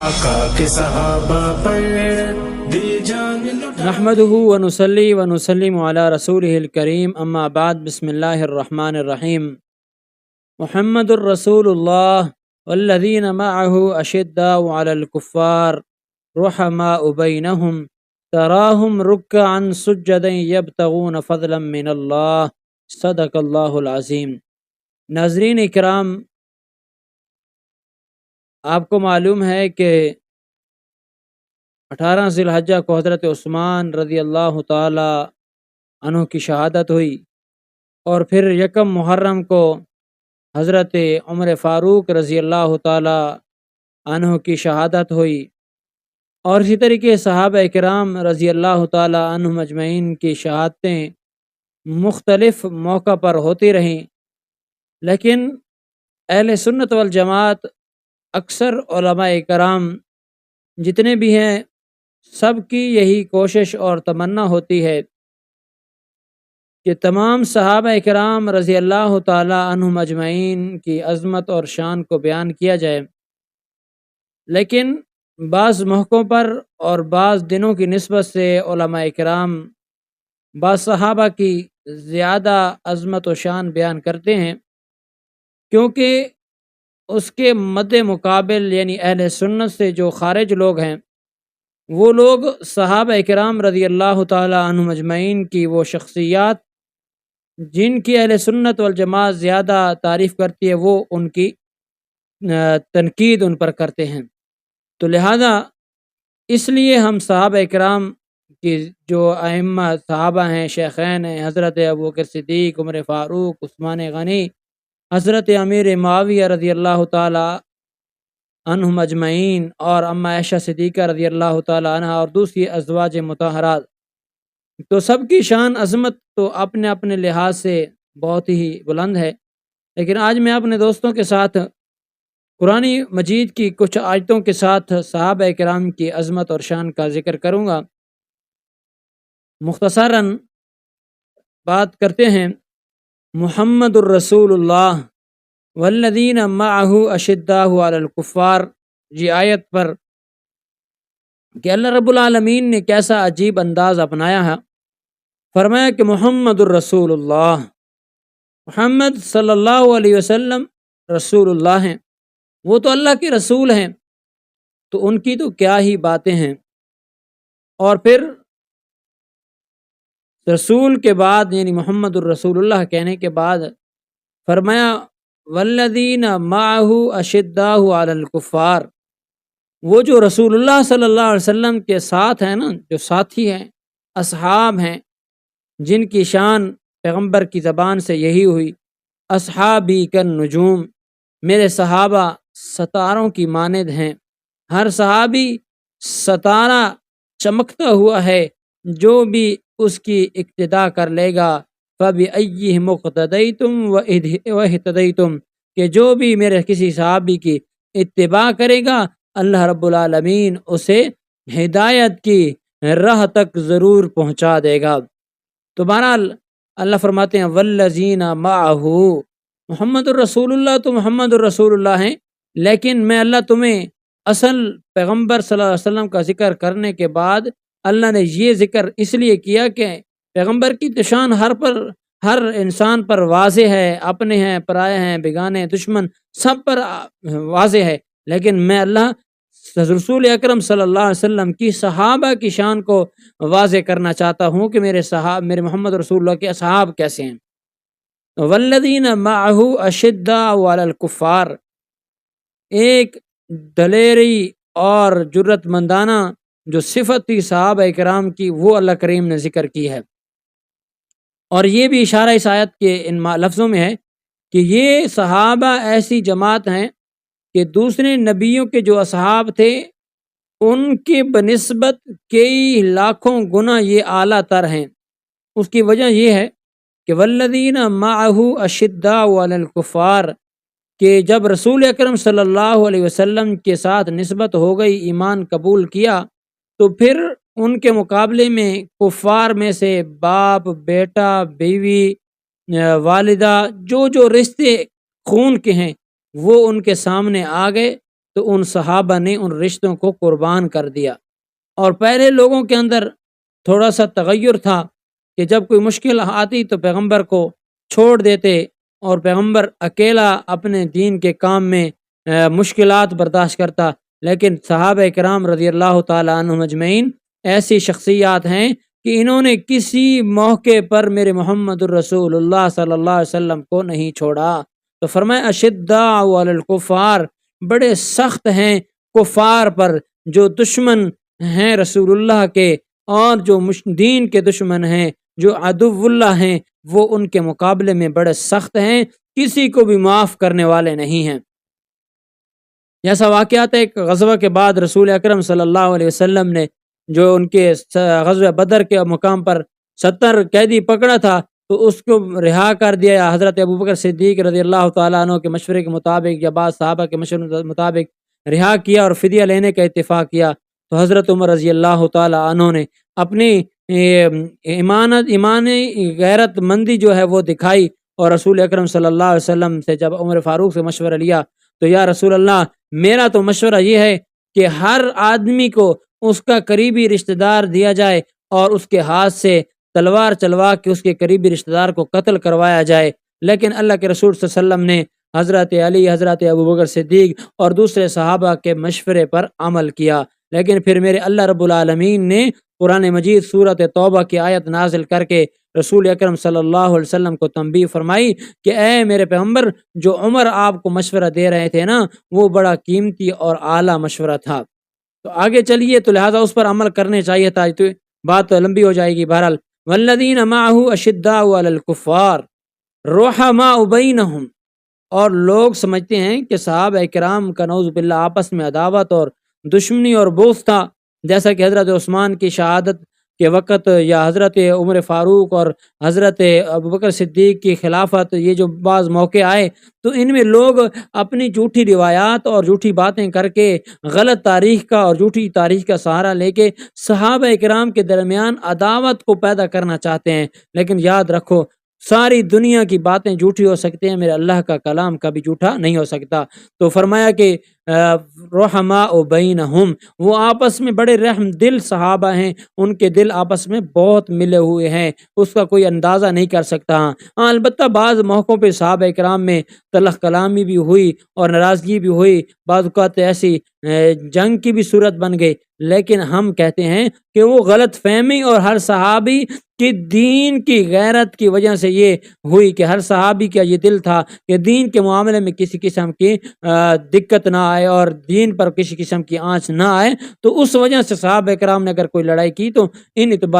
आका के सहाबा पर दिल जान लुटा। नहमदुहु व नुसल्ली व नुसल्लिमु अला रसूलिहिल करीम, अम्मा बाद, बिस्मिल्लाहिर रहमानिर रहीम। मुहम्मदुर रसूलुल्लाह वल्लज़ीना मअहु अशिद्दाउ अलल कुफ़्फ़ार रुहमाउ बैनहुम तराहुम रुक्कअन सुज्जदन यब्तगून फ़ज़लन मिनल्लाह, सदक़ल्लाहुल अज़ीम। नाज़रीन इकराम, आपको मालूम है कि 18 ज़िलहज्जा को हज़रत उस्मान रज़ी अल्लाह ताला अन्हु की शहादत हुई और फिर यकम मुहर्रम को हज़रत उमर फ़ारूक रज़ी अल्लाह ताला अन्हु की शहादत हुई और इसी तरीके सहाबा इकराम रज़ी अल्लाह ताला अन्हुम अजमईन की शहादतें मुख्तलिफ़ मौक़ा पर होती रहीं। लेकिन अहले सुन्नत वल जमात अक्सर उलमाए कराम जितने भी हैं, सब की यही कोशिश और तमन्ना होती है कि तमाम सहाबा इकराम रज़ी अल्लाह ताला अन्हुम अजमईन की अज़मत और शान को बयान किया जाए। लेकिन बाज़ मौक़ों पर और बाज़ दिनों की निस्बत से उलमाए इकराम बाज़ सहाबा की ज़्यादा अज़मत व शान बयान करते हैं, क्योंकि उसके मद्दे मुकाबिल यानी अहले सुन्नत से जो खारिज लोग हैं, वो लोग सहाबा इकराम रज़ी अल्लाह ताला अन्हुम अजमईन की वो शख्सियात जिनकी अहले सुन्नत वल जमात ज़्यादा तारीफ़ करती है, वो उनकी तनकीद उन पर करते हैं। तो लिहाजा इसलिए हम सहाबा इकराम की जो अइम्मा सहाबा हैं, शेखैन हैं, हज़रत अबू बकर सिद्दीक़, उमर फ़ारूक, उस्मान गनी, हज़रत अमीर मुआविया रज़ी अल्लाह ताला अन्हुम अजमईन और अम्मा आयशा सिद्दीक़ा रज़ी अल्लाह ताला अन्हा और दूसरी अज़वाज मुतहरात, तो सबकी शान अज़मत तो अपने अपने लिहाज से बहुत ही बुलंद है। लेकिन आज मैं अपने दोस्तों के साथ कुरान मजीद की कुछ आयतों के साथ सहाबा इकराम की अज़मत और शान का ज़िक्र करूँगा। मुख्तसरन बात करते हैं मुहम्मदुर रसूलुल्लाह वल्लज़ीना मअहु अशिद्दाउ अलल कुफ़्फ़ार जी आयत पर कि अल्लाह रब्बुल आलमीन ने कैसा अजीब अंदाज अपनाया है। फरमाया कि मुहम्मदुर रसूलुल्लाह, मुहम्मद सल्लल्लाहु अलैहि वसल्लम रसूलुल्लाह हैं, वो तो अल्लाह के रसूल हैं, तो उनकी तो क्या ही बातें हैं। और फिर रसूल के बाद यानी मुहम्मदुर रसूलुल्लाह कहने के बाद फरमाया वल्लज़ीना माअहु अशिद्दाउ अलल कुफ़्फ़ार, वो जो रसूलुल्लाह सल्लल्लाहु अलैहि वसल्लम के साथ हैं ना, जो साथी हैं, असहाब हैं, जिनकी शान पैगंबर की ज़बान से यही हुई, असहाबी कन नुजूम, मेरे सहाबा सितारों की मानद हैं। हर सहाबी सितारा चमकता हुआ है, जो भी उसकी इक्तिदा कर लेगा। फ़बिअय्यिहिम मुक़्तदैतुम वहतदैतुम, कि जो भी मेरे किसी सहाबी की इत्तिबा करेगा, अल्लाह रब्बुल आलमीन उसे हिदायत की राह तक ज़रूर पहुँचा देगा। तो बहरहाल अल्लाह फरमाते हैं वल्लज़ीना माअहु, मुहम्मदुर रसूलुल्लाह तो मुहम्मदुर रसूलुल्लाह हैं, लेकिन मैं अल्लाह तुम्हें असल पैगंबर सल्लल्लाहु अलैहि वसल्लम का जिक्र करने के बाद अल्लाह ने ये जिक्र इसलिए किया कि पैगंबर की तो शान हर इंसान पर वाज़े है, अपने हैं, पराए हैं, बेगाने, दुश्मन, सब पर वाज़े है। लेकिन मैं अल्लाह रसूल अकरम सल्लल्लाहु अलैहि वसल्लम की सहाबा की शान को वाज़े करना चाहता हूँ कि मेरे मोहम्मद रसूलुल्लाह के असहाब कैसे हैं। वल्लज़ीना माअहु अशिद्दाउ अलल कुफ़्फ़ार, एक दलेरी और जुर्रतमंदाना जो सिफत थी सहाबा इकराम की, वो अल्लाह करीम ने जिक्र की है। और ये भी इशारा इस आयत के इन लफ्ज़ों में है कि ये सहाबा ऐसी जमात हैं कि दूसरे नबियों के जो असहाब थे, उनके बनिस्बत कई लाखों गुना ये आला तर हैं। उसकी वजह ये है कि वल्लज़ीना माअहु अशिद्दाउ अलल कुफ़्फ़ार, कि जब रसूल अकरम सल्लल्लाहु अलैहि वसल्लम के साथ निस्बत हो गई, ईमान कबूल किया, तो फिर उनके मुकाबले में कुफ़ार में से बाप, बेटा, बीवी, वालिदा, जो जो रिश्ते खून के हैं, वो उनके सामने आ गए تو ان صحابہ نے ان رشتوں کو قربان کر دیا۔ اور پہلے لوگوں کے اندر تھوڑا سا تغیر تھا کہ جب کوئی مشکل آتی تو پیغمبر کو چھوڑ دیتے اور پیغمبر اکیلا اپنے دین کے کام میں مشکلات برداشت کرتا، لیکن صحابہ کرام رضی اللہ تعالیٰ عنہم اجمعین ایسی شخصیات ہیں کہ انہوں نے کسی موقع پر میرے محمد الرسول اللہ صلی اللہ علیہ وسلم کو نہیں چھوڑا۔ تو فرمایا اشداء علی الکفار، بڑے سخت ہیں کفار پر، جو دشمن ہیں رسول اللہ کے اور جو دین کے دشمن ہیں، جو عدو اللہ ہیں، وہ ان کے مقابلے میں بڑے سخت ہیں، کسی کو بھی معاف کرنے والے نہیں ہیں۔ جیسا واقعات ہے کہ غزوہ کے بعد رسول اکرم صلی اللہ علیہ وسلم نے جو ان کے غزوہ بدر کے مقام پر 70 قیدی پکڑا تھا تو اس کو رہا کر دیا۔ حضرت ابوبکر صدیق رضی اللہ تعالیٰ عنہ کے مشورے کے مطابق یا بعض صحابہ کے مشورے کے مطابق رہا کیا اور فدیہ لینے کا اتفاق کیا۔ تو حضرت عمر رضی اللہ تعالیٰ عنہ نے اپنی ایمانی غیرت مندی جو ہے وہ دکھائی اور رسول اکرم صلی اللہ علیہ وسلم سے جب عمر فاروق سے مشورہ لیا تو یا رسول اللہ، میرا تو مشورہ یہ ہے کہ ہر آدمی کو اس کا قریبی رشتہ دار دیا جائے اور اس کے ہاتھ سے تلوار چلوا کے اس کے قریبی رشتہ دار کو قتل کروایا جائے، لیکن اللہ کے رسول صلی اللہ علیہ وسلم نے حضرت علی، حضرت ابوبکر صدیق اور دوسرے صحابہ کے مشورے پر عمل کیا۔ لیکن پھر میرے اللہ رب العالمین نے قرآن مجید سورۃ توبہ کی آیت نازل کر کے رسول اکرم صلی اللہ علیہ وسلم کو تنبیہ فرمائی کہ اے میرے پیغمبر، جو عمر آپ کو مشورہ دے رہے تھے نا، وہ بڑا قیمتی اور اعلیٰ مشورہ تھا۔ تو آگے چلیے، تو لہٰذا اس پر عمل کرنے چاہیے تھا، تو بات تو لمبی ہو جائے گی۔ بہرحال والذین معہ اشداء علی الکفار رحماء بینہم، اور لوگ سمجھتے ہیں کہ صحابہ کرام کا نعوذ باللہ آپس میں عداوت اور دشمنی اور بغض تھا، جیسا کہ حضرت عثمان کی شہادت کے وقت یا حضرت عمر فاروق اور حضرت ابوبکر صدیق کی خلافت، یہ جو بعض موقع آئے تو ان میں لوگ اپنی جھوٹی روایات اور جھوٹی باتیں کر کے غلط تاریخ کا اور جھوٹی تاریخ کا سہارا لے کے صحابہ کرام کے درمیان عداوت کو پیدا کرنا چاہتے ہیں۔ لیکن یاد رکھو، ساری دنیا کی باتیں جھوٹی ہو سکتے ہیں، میرے اللہ کا کلام کبھی جھوٹا نہیں ہو سکتا۔ تو فرمایا کہ رحماء بینہم، وہ آپس میں بڑے رحم دل صحابہ ہیں، ان کے دل آپس میں بہت ملے ہوئے ہیں، اس کا کوئی اندازہ نہیں کر سکتا۔ ہاں البتہ بعض موقعوں پہ صحابہ کرام میں تلخ کلامی بھی ہوئی اور ناراضگی بھی ہوئی، بعض اوقات ایسی جنگ کی بھی صورت بن گئی، لیکن ہم کہتے ہیں کہ وہ غلط فہمی اور ہر صحابی کہ دین کی غیرت کی وجہ سے یہ ہوئی کہ ہر صحابی کا یہ دل تھا کہ دین کے معاملے میں کسی قسم کی دقت نہ آئے اور دین پر کسی قسم کی آنچ نہ آئے، تو اس وجہ سے صحابہ کرام نے اگر کوئی لڑائی کی تو ان اعتبار